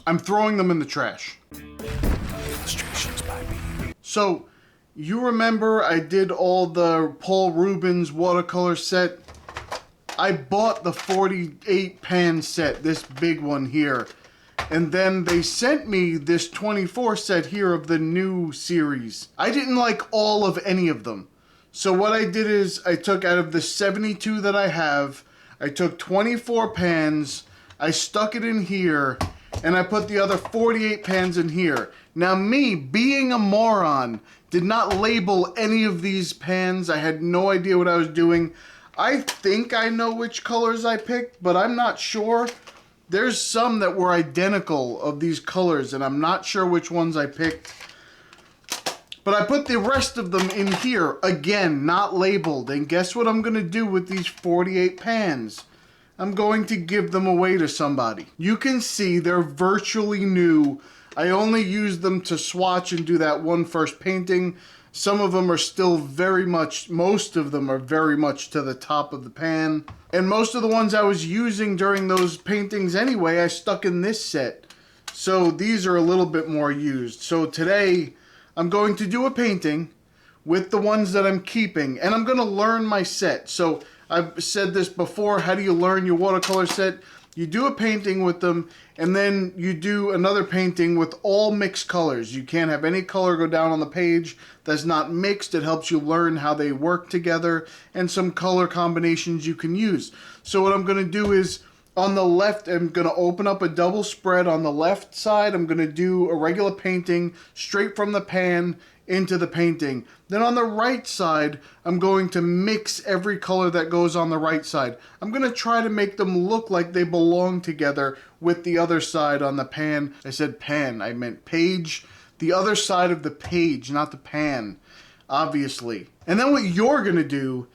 I'm throwing them in the trash. Illustrations by me. So, you remember I did all the Paul Rubens watercolor set? I bought the 48 pan set, this big one here. And then they sent me this 24 set here of the new series. I didn't like all of any of them. So what I did is I took out of the 72 that I have, I took 24 pans, I stuck it in here, and I put the other 48 pans in here. Now me, being a moron, did not label any of these pans. I had no idea what I was doing. I think I know which colors I picked, but I'm not sure. There's some that were identical of these colors, and I'm not sure which ones I picked. But I put the rest of them in here, again, not labeled. And guess what I'm going to do with these 48 pans? I'm going to give them away to somebody. You can see they're virtually new. I only used them to swatch and do that one first painting. Some of them are still very much, most of them are very much to the top of the pan. And most of the ones I was using during those paintings anyway, I stuck in this set. So these are a little bit more used. So today, I'm going to do a painting with the ones that I'm keeping, and I'm going to learn my set. So I've said this before, how do you learn your watercolor set? You do a painting with them, and then you do another painting with all mixed colors. You can't have any color go down on the page that's not mixed. It helps you learn how they work together and some color combinations you can use. So what I'm going to do is, on the left, I'm going to open up a double spread. On the left side, I'm going to do a regular painting straight from the pan into the painting. Then on the right side, I'm going to mix every color that goes on the right side. I'm going to try to make them look like they belong together with the other side on the pan. I said pan, I meant page. The other side of the page, not the pan, obviously. And then what you're going to do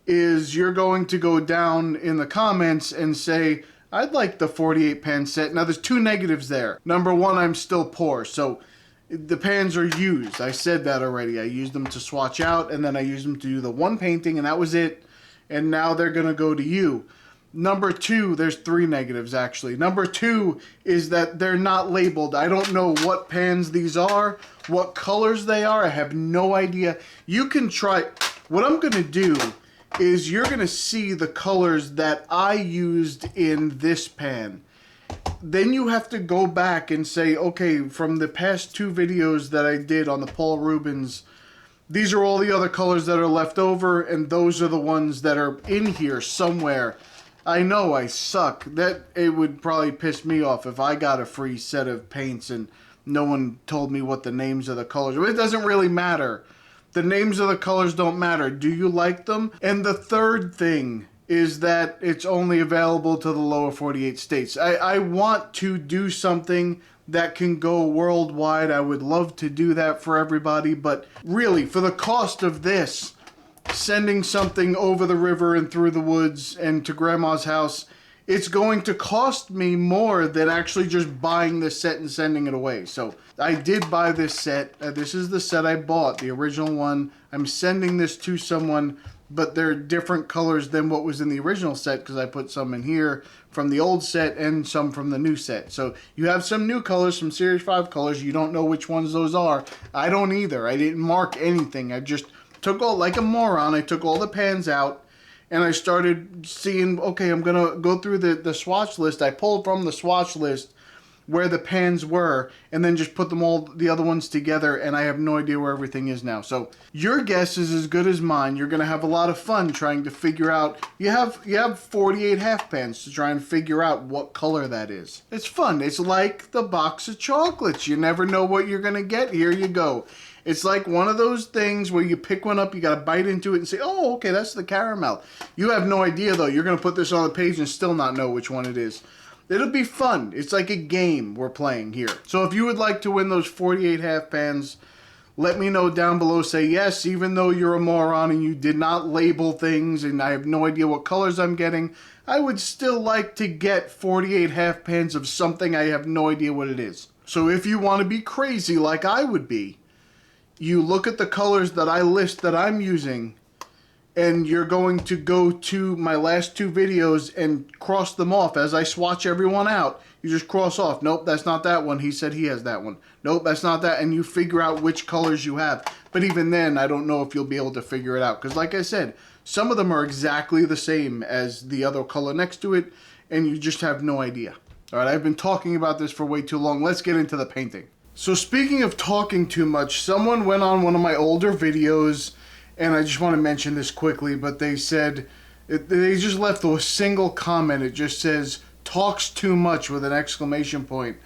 is you're going to go down in the comments and say, I'd like the 48 pan set. Now there's two negatives there. Number one, I'm still poor, so the pans are used. I said that already. I used them to swatch out, and then I used them to do the one painting, and that was it. And now they're gonna go to you. Number two, there's three negatives actually. Number two is that they're not labeled. I don't know what pans these are, what colors they are. I have no idea. You can try. What I'm gonna do is you're going to see the colors that I used in this pan. Then you have to go back and say, okay, from the past two videos that I did on the Paul Rubens, these are all the other colors that are left over, and those are the ones that are in here somewhere. I know I suck. That it would probably piss me off if I got a free set of paints and no one told me what the names of the colors were. It doesn't really matter. The names of the colors don't matter. Do you like them? And the third thing is that it's only available to the lower 48 states. I want to do something that can go worldwide. I would love to do that for everybody, but really, for the cost of this, sending something over the river and through the woods and to grandma's house, it's going to cost me more than actually just buying this set and sending it away. So I did buy this set. This is the set I bought, the original one. I'm sending this to someone, but they're different colors than what was in the original set because I put some in here from the old set and some from the new set. So you have some new colors, some Series 5 colors. You don't know which ones those are. I don't either. I didn't mark anything. I just took all, like a moron, I took all the pans out. And I started seeing, okay, I'm going to go through the swatch list. I pulled from the swatch list where the pans were and then just put them all, the other ones together, and I have no idea where everything is now. So your guess is as good as mine. You're going to have a lot of fun trying to figure out. You have 48 half pans to try and figure out what color that is. It's fun. It's like the box of chocolates. You never know what you're going to get. Here you go. It's like one of those things where you pick one up, you got to bite into it and say, oh, okay, that's the caramel. You have no idea, though. You're going to put this on the page and still not know which one it is. It'll be fun. It's like a game we're playing here. So if you would like to win those 48 half pans, let me know down below. Say yes, even though you're a moron and you did not label things and I have no idea what colors I'm getting, I would still like to get 48 half pans of something I have no idea what it is. So if you want to be crazy like I would be, you look at the colors that I list that I'm using, and you're going to go to my last two videos and cross them off as I swatch everyone out. You just cross off. Nope, that's not that one. He said he has that one. Nope, that's not that. And you figure out which colors you have. But even then, I don't know if you'll be able to figure it out. Because like I said, some of them are exactly the same as the other color next to it. And you just have no idea. All right, I've been talking about this for way too long. Let's get into the painting. So speaking of talking too much, someone went on one of my older videos. And I just want to mention this quickly. But they said, they just left a single comment. It just says, talks too much with an exclamation point.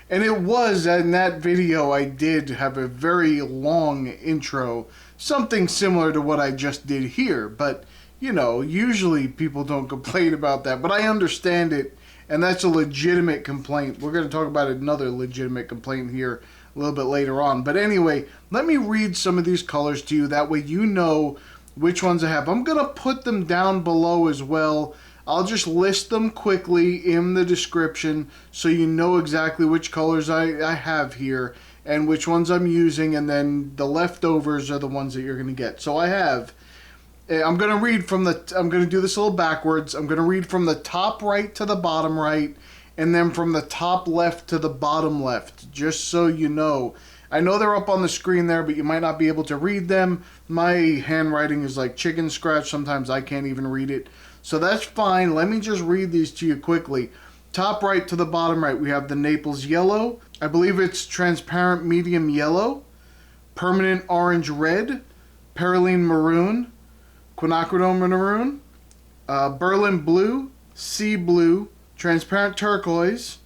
And it was, in that video, I did have a very long intro, something similar to what I just did here. But, you know, usually people don't complain about that, but I understand it, and that's a legitimate complaint. We're going to talk about another legitimate complaint here a little bit later on. But anyway, let me read some of these colors to you, that way you know which ones I have. I'm going to put them down below as well. I'll just list them quickly in the description so you know exactly which colors I have here and which ones I'm using, and then the leftovers are the ones that you're going to get. So I have, I'm going to read from the, I'm going to do this a little backwards. I'm going to read from the top right to the bottom right, and then from the top left to the bottom left, just so you know. I know they're up on the screen there, but you might not be able to read them. My handwriting is like chicken scratch. Sometimes I can't even read it. So that's fine. Let me just read these to you quickly. Top right to the bottom right, we have the Naples yellow. I believe it's transparent medium yellow. Permanent orange red. Perylene maroon. Quinacridone maroon. Berlin blue. Sea blue. Transparent turquoise.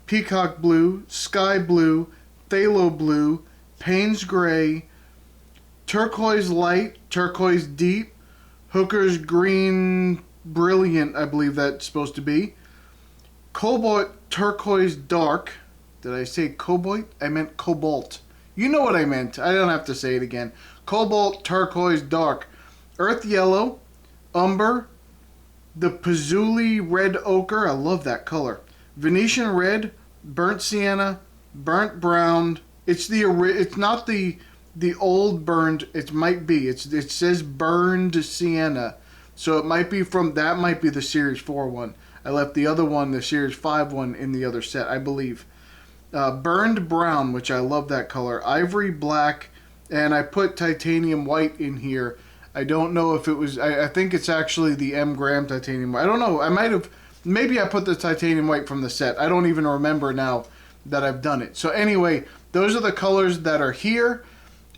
Peacock blue. Sky blue. Phthalo blue. Payne's gray. Turquoise light. Turquoise deep. Hooker's green brilliant, I believe that's supposed to be. Cobalt turquoise dark. Did I say cobalt? I meant cobalt. You know what I meant. I don't have to say it again. Cobalt turquoise dark. Earth yellow. Umber. The Pazuli red ochre. I love that color. Venetian red. Burnt sienna. Burnt brown. It's not the old burned. It might be. It says burned sienna. So it might be from, that might be the Series 4 one. I left the other one, the Series 5 one, in the other set, I believe. Burned brown, which I love that color. Ivory black, and I put titanium white in here. I don't know if it was, I think it's actually the M Graham titanium white. I don't know, I might have, maybe I put the titanium white from the set. I don't even remember now that I've done it. So anyway, those are the colors that are here,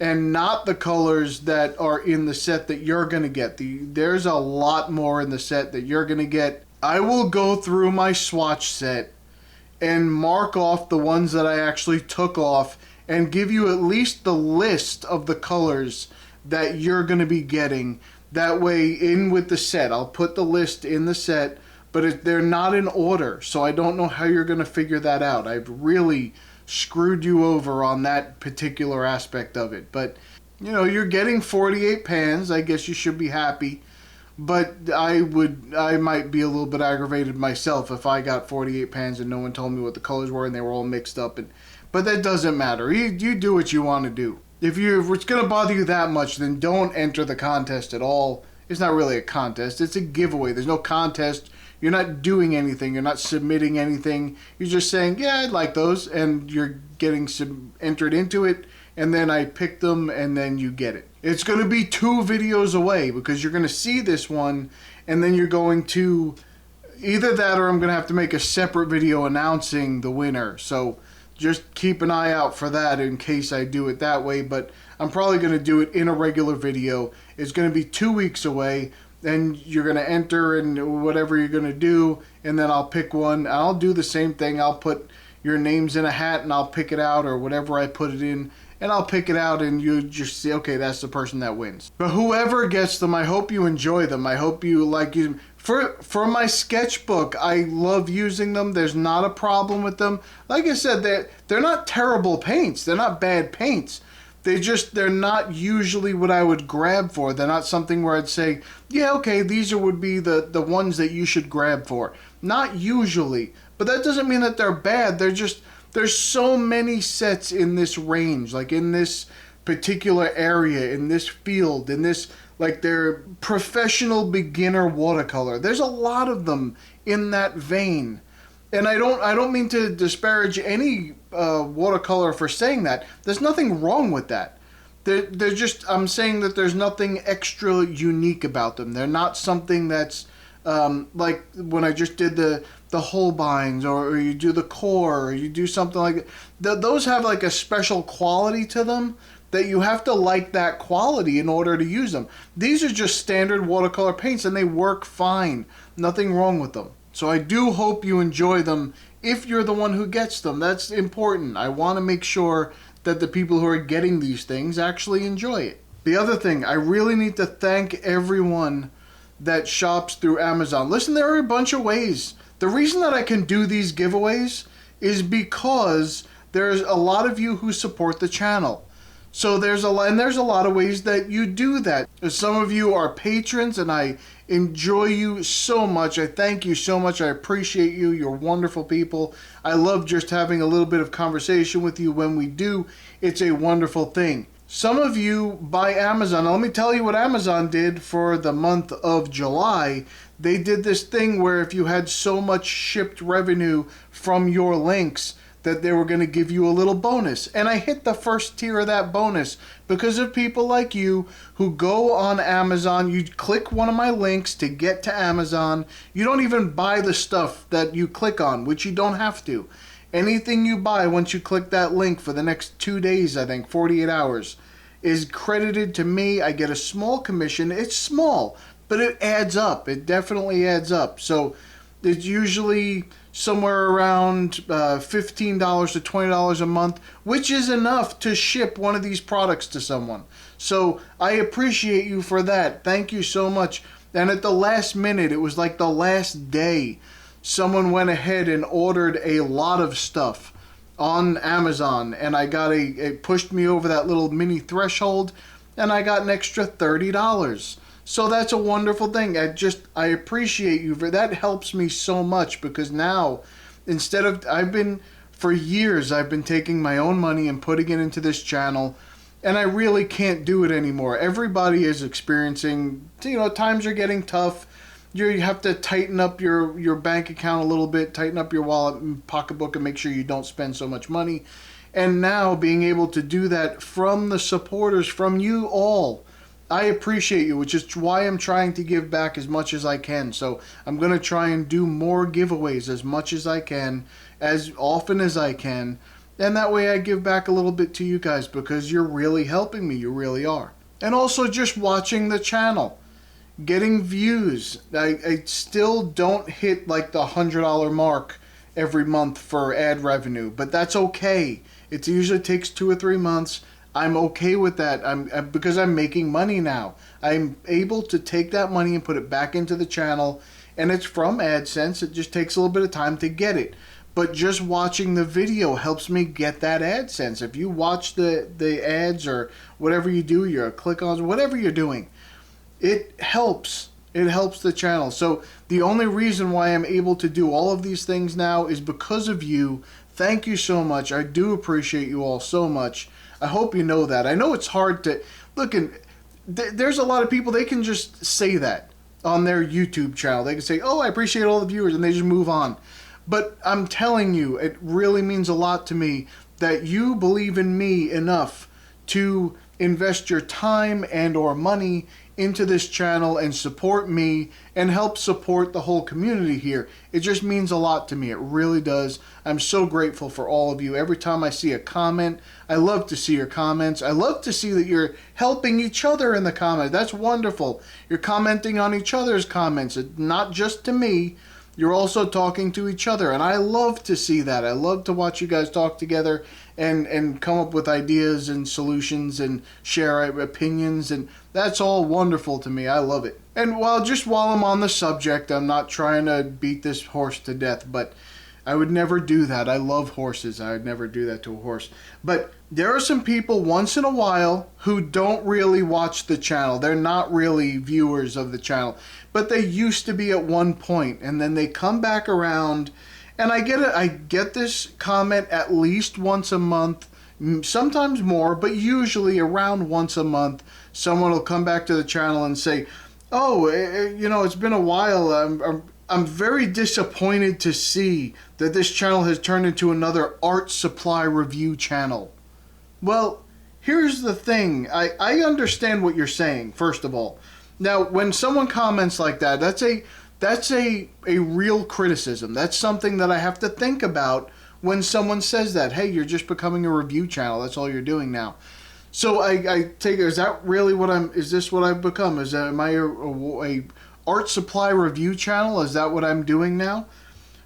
and not the colors that are in the set that you're going to get. There's a lot more in the set that you're going to get. I will go through my swatch set and mark off the ones that I actually took off and give you at least the list of the colors that you're going to be getting. That way, in with the set, I'll put the list in the set, but they're not in order, so I don't know how you're going to figure that out. I've really screwed you over on that particular aspect of it. But, you know, you're getting 48 pans. I guess you should be happy. But I might be a little bit aggravated myself if I got 48 pans and no one told me what the colors were and they were all mixed up. But that doesn't matter. You do what you want to do. If it's going to bother you that much, then don't enter the contest at all. It's not really a contest. It's a giveaway. There's no contest. You're not doing anything. You're not submitting anything. You're just saying, yeah, I'd like those, and you're getting entered into it, and then I pick them, and then you get it. It's going to be 2 videos away, because you're going to see this one, and then you're going to either that, or I'm going to have to make a separate video announcing the winner. So just keep an eye out for that in case I do it that way, but I'm probably going to do it in a regular video. It's going to be 2 weeks away. And you're going to enter and whatever you're going to do, and then I'll pick one. I'll do the same thing. I'll put your names in a hat and I'll pick it out, or whatever I put it in, and I'll pick it out, and you just see, okay, that's the person that wins. But whoever gets them, I hope you enjoy them. I hope you like using them. For my sketchbook, I love using them. There's not a problem with them. Like I said, they're not terrible paints. They're not bad paints. They're not usually what I would grab for. They're not something where I'd say, yeah, okay, these would be the ones that you should grab for. Not usually. But that doesn't mean that they're bad. There's so many sets in this range, like in this particular area, in this field, in this, like, they're professional beginner watercolor. There's a lot of them in that vein. And I don't mean to disparage any watercolor for saying that. There's nothing wrong with that. They're just, I'm saying that there's nothing extra unique about them. They're not something that's like when I just did the Holbeins, or you do the core, or you do something like that. Those have like a special quality to them that you have to like that quality in order to use them. These are just standard watercolor paints and they work fine. Nothing wrong with them. So I do hope you enjoy them if you're the one who gets them. That's important. I want to make sure that the people who are getting these things actually enjoy it. The other thing, I really need to thank everyone that shops through Amazon. Listen, there are a bunch of ways. The reason that I can do these giveaways is because there's a lot of you who support the channel. So there's a lot of ways that you do that. Some of you are patrons, and I enjoy you so much. I thank you so much. I appreciate you. You're wonderful people. I love just having a little bit of conversation with you when we do. It's a wonderful thing. Some of you buy Amazon. Now, let me tell you what Amazon did for the month of July. They did this thing where if you had so much shipped revenue from your links, that they were going to give you a little bonus. And I hit the first tier of that bonus because of people like you who go on Amazon. You click one of my links to get to Amazon. You don't even buy the stuff that you click on, which you don't have to. Anything you buy once you click that link for the next 2 days, I think, 48 hours, is credited to me. I get a small commission. It's small, but it adds up. It definitely adds up. So it's usually somewhere around $15 to $20 a month, which is enough to ship one of these products to someone. So I appreciate you for that. Thank you so much. And at the last minute, it was like the last day, someone went ahead and ordered a lot of stuff on Amazon, and I got it pushed me over that little mini threshold, and I got an extra $30. So that's a wonderful thing. I appreciate you for that. Helps me so much because now, for years, I've been taking my own money and putting it into this channel, and I really can't do it anymore. Everybody is experiencing, times are getting tough. You have to tighten up your bank account a little bit, tighten up your wallet and pocketbook, and make sure you don't spend so much money. And now being able to do that from the supporters, from you all, I appreciate you, which is why I'm trying to give back as much as I can. So I'm going to try and do more giveaways as much as I can, as often as I can. And that way I give back a little bit to you guys because you're really helping me. You really are. And also just watching the channel, getting views. I still don't hit like the $100 mark every month for ad revenue, but that's okay. It usually takes 2 or 3 months. I'm okay with that. Because I'm making money now. I'm able to take that money and put it back into the channel, and it's from AdSense. It just takes a little bit of time to get it. But just watching the video helps me get that AdSense. If you watch the ads or whatever you do, your click-ons, whatever you're doing, it helps. It helps the channel. So the only reason why I'm able to do all of these things now is because of you. Thank you so much. I do appreciate you all so much. I hope you know that. I know it's hard to look, and there's a lot of people, they can just say that on their YouTube channel. They can say, "Oh, I appreciate all the viewers," and they just move on. But I'm telling you, it really means a lot to me that you believe in me enough to invest your time and or money into this channel and support me and help support the whole community here. It just means a lot to me. It really does. I'm so grateful for all of you. Every time I see a comment, I love to see your comments. I love to see that you're helping each other in the comments. That's wonderful. You're commenting on each other's comments, not just to me. You're also talking to each other, and I love to see that. I love to watch you guys talk together and come up with ideas and solutions and share opinions, and that's all wonderful to me. I love it. And while I'm on the subject, I'm not trying to beat this horse to death, but I would never do that. I love horses. I would never do that to a horse. But there are some people once in a while who don't really watch the channel. They're not really viewers of the channel, but they used to be at one point, and then they come back around, and I get this comment at least once a month, sometimes more, but usually around once a month. Someone will come back to the channel and say, "Oh, it's been a while. I'm very disappointed to see that this channel has turned into another art supply review channel. Well, here's the thing. I understand what you're saying, first of all. Now, when someone comments like that, that's a real criticism. That's something that I have to think about when someone says that. Hey, you're just becoming a review channel. That's all you're doing now. So I take it, is that really what is this what I've become? Am I a art supply review channel? Is that what I'm doing now?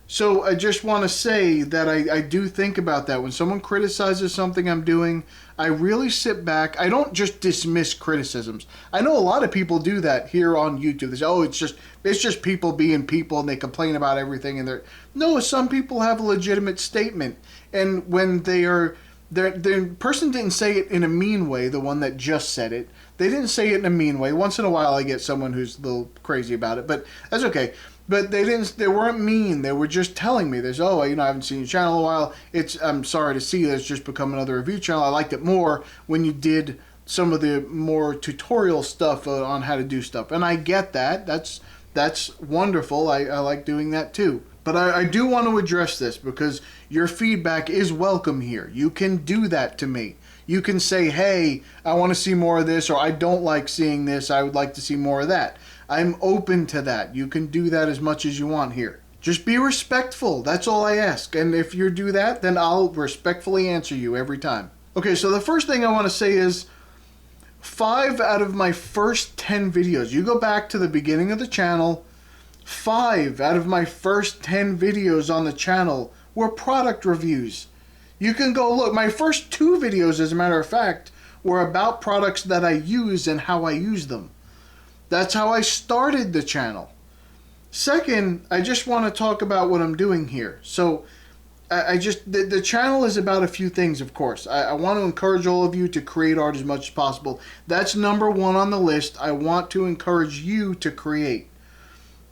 So I just want to say that I do think about that. When someone criticizes something I'm doing, I really sit back. I don't just dismiss criticisms. I know a lot of people do that here on YouTube. They say, oh, it's just people being people, and they complain about everything. And no, some people have a legitimate statement. And when the person didn't say it in a mean way, the one that just said it. They didn't say it in a mean way. Once in a while I get someone who's a little crazy about it, but that's okay. But they weren't mean. They were just telling me this, oh, I haven't seen your channel in a while. I'm sorry to see that it's just become another review channel. I liked it more when you did some of the more tutorial stuff on how to do stuff. And I get that. That's wonderful. I like doing that too. But I do want to address this because your feedback is welcome here. You can do that to me. You can say, hey, I want to see more of this, or I don't like seeing this. I would like to see more of that. I'm open to that. You can do that as much as you want here. Just be respectful. That's all I ask. And if you do that, then I'll respectfully answer you every time. Okay, so the first thing I want to say is 5 out of my first 10 videos. You go back to the beginning of the channel, 5 out of my first 10 videos on the channel were product reviews. You can go look. My first 2 videos, as a matter of fact, were about products that I use and how I use them. That's how I started the channel. Second, I just want to talk about what I'm doing here. So the channel is about a few things, of course. I want to encourage all of you to create art as much as possible. That's number 1 on the list. I want to encourage you to create.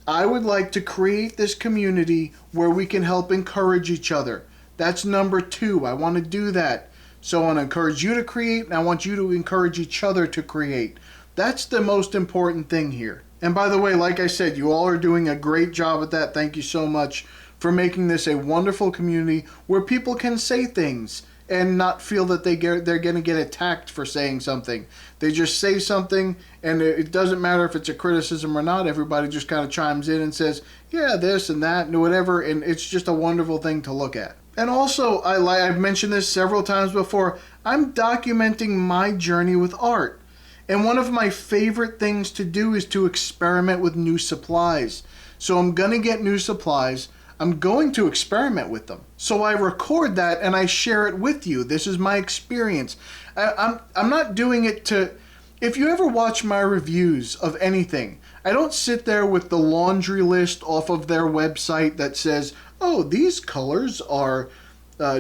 I would like to create this community where we can help encourage each other. That's number 2. I want to do that. So I want to encourage you to create, and I want you to encourage each other to create. That's the most important thing here. And by the way, like I said, you all are doing a great job at that. Thank you so much for making this a wonderful community where people can say things and not feel that they're going to get attacked for saying something. They just say something, and it doesn't matter if it's a criticism or not. Everybody just kind of chimes in and says, yeah, this and that and whatever, and it's just a wonderful thing to look at. And also, I've mentioned this several times before, I'm documenting my journey with art. And one of my favorite things to do is to experiment with new supplies. So I'm going to get new supplies. I'm going to experiment with them. So I record that and I share it with you. This is my experience. I'm not doing it to... If you ever watch my reviews of anything, I don't sit there with the laundry list off of their website that says, oh, these colors are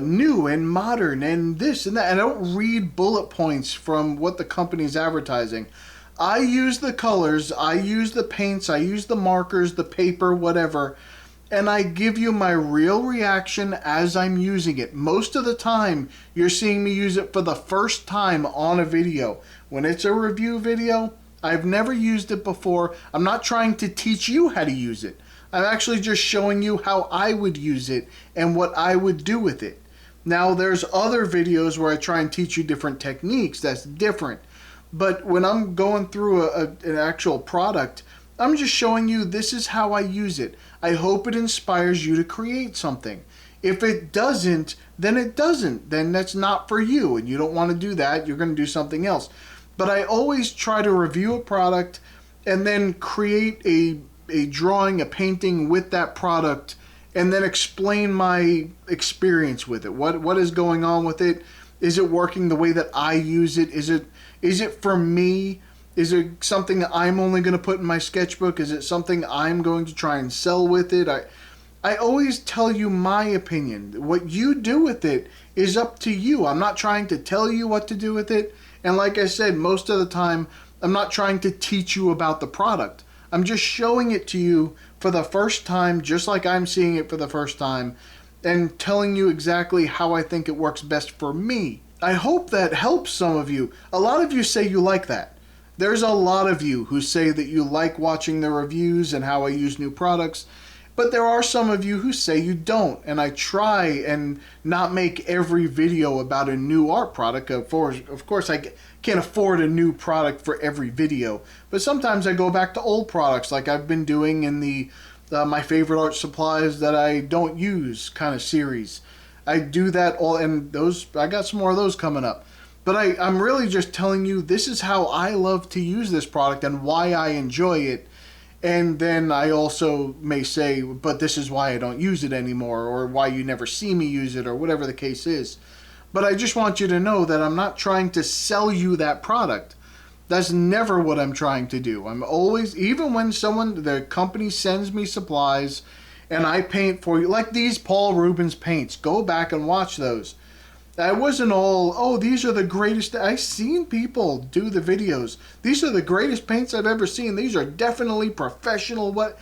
new and modern and this and that. And I don't read bullet points from what the company's advertising. I use the colors, I use the paints, I use the markers, the paper, whatever, and I give you my real reaction as I'm using it. Most of the time, you're seeing me use it for the first time on a video. When it's a review video, I've never used it before. I'm not trying to teach you how to use it. I'm actually just showing you how I would use it and what I would do with it. Now, there's other videos where I try and teach you different techniques. That's different. But when I'm going through an actual product, I'm just showing you this is how I use it. I hope it inspires you to create something. If it doesn't, then it doesn't. Then that's not for you, and you don't want to do that. You're going to do something else. But I always try to review a product and then create a drawing, a painting with that product, and then explain my experience with it. What is going on with it? Is it working the way that I use it? Is it for me? Is it something that I'm only going to put in my sketchbook? Is it something I'm going to try and sell with it? I always tell you my opinion. What you do with it is up to you. I'm not trying to tell you what to do with it. And like I said, most of the time, I'm not trying to teach you about the product. I'm just showing it to you for the first time, just like I'm seeing it for the first time, and telling you exactly how I think it works best for me. I hope that helps some of you. A lot of you say you like that. There's a lot of you who say that you like watching the reviews and how I use new products. But there are some of you who say you don't, and I try and not make every video about a new art product. Of course, I can't afford a new product for every video, but sometimes I go back to old products like I've been doing in the my favorite art supplies that I don't use kind of series. I do that all, and those I got some more of those coming up. But I'm really just telling you this is how I love to use this product and why I enjoy it. And then I also may say, but this is why I don't use it anymore, or why you never see me use it, or whatever the case is. But I just want you to know that I'm not trying to sell you that product. That's never what I'm trying to do. I'm always, even when the company sends me supplies and I paint for you, like these Paul Rubens paints, go back and watch those. I wasn't all, oh, these are the greatest. I've seen people do the videos. These are the greatest paints I've ever seen. These are definitely professional. What?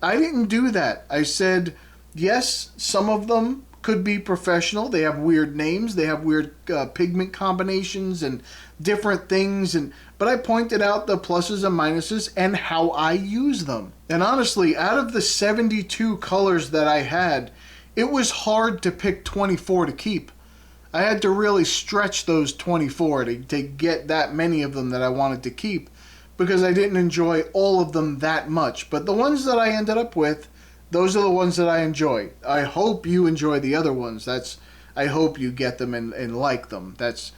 I didn't do that. I said, yes, some of them could be professional. They have weird names. They have weird pigment combinations and different things. But I pointed out the pluses and minuses and how I use them. And honestly, out of the 72 colors that I had, it was hard to pick 24 to keep. I had to really stretch those 24 to get that many of them that I wanted to keep, because I didn't enjoy all of them that much. But the ones that I ended up with, those are the ones that I enjoy. I hope you enjoy the other ones. I hope you get them and like them. That's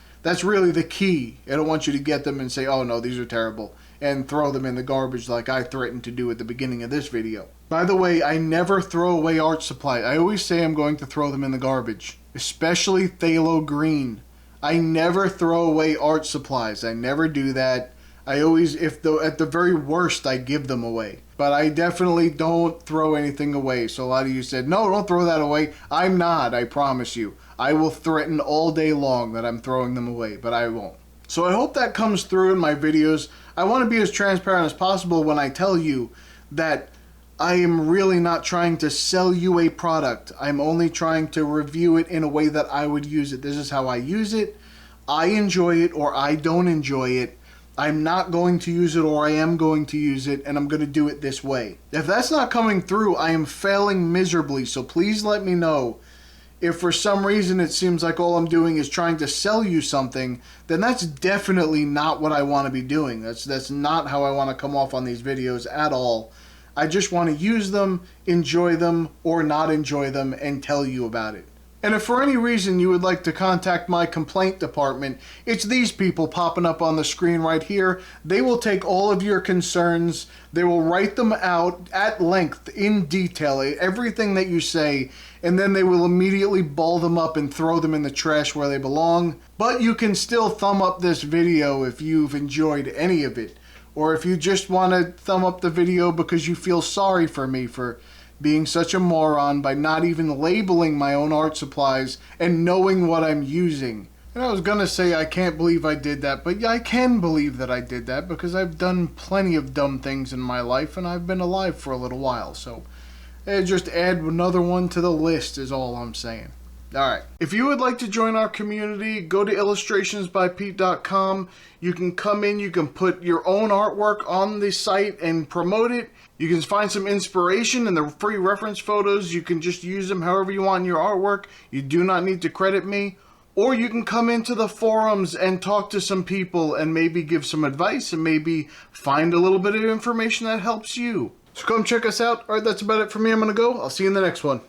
really the key. I don't want you to get them and say, oh no, these are terrible, and throw them in the garbage like I threatened to do at the beginning of this video. By the way, I never throw away art supplies. I always say I'm going to throw them in the garbage, especially phthalo green. I never throw away art supplies. I never do that. I always, at the very worst, I give them away. But I definitely don't throw anything away. So a lot of you said, no, don't throw that away. I'm not, I promise you. I will threaten all day long that I'm throwing them away, but I won't. So I hope that comes through in my videos. I want to be as transparent as possible when I tell you that I am really not trying to sell you a product. I'm only trying to review it in a way that I would use it. This is how I use it. I enjoy it or I don't enjoy it. I'm not going to use it or I am going to use it, and I'm going to do it this way. If that's not coming through, I am failing miserably, so please let me know. If for some reason it seems like all I'm doing is trying to sell you something, then that's definitely not what I want to be doing. That's not how I want to come off on these videos at all. I just want to use them, enjoy them, or not enjoy them, and tell you about it. And if for any reason you would like to contact my complaint department, it's these people popping up on the screen right here. They will take all of your concerns, they will write them out at length, in detail, everything that you say, and then they will immediately ball them up and throw them in the trash where they belong. But you can still thumb up this video if you've enjoyed any of it. Or if you just want to thumb up the video because you feel sorry for me for being such a moron by not even labeling my own art supplies and knowing what I'm using. And I was going to say I can't believe I did that, but yeah, I can believe that I did that because I've done plenty of dumb things in my life and I've been alive for a little while. So just add another one to the list is all I'm saying. Alright, if you would like to join our community, go to illustrationsbypete.com. You can come in, you can put your own artwork on the site and promote it. You can find some inspiration in the free reference photos. You can just use them however you want in your artwork. You do not need to credit me. Or you can come into the forums and talk to some people and maybe give some advice and maybe find a little bit of information that helps you. So come check us out. Alright, that's about it for me. I'm going to go. I'll see you in the next one.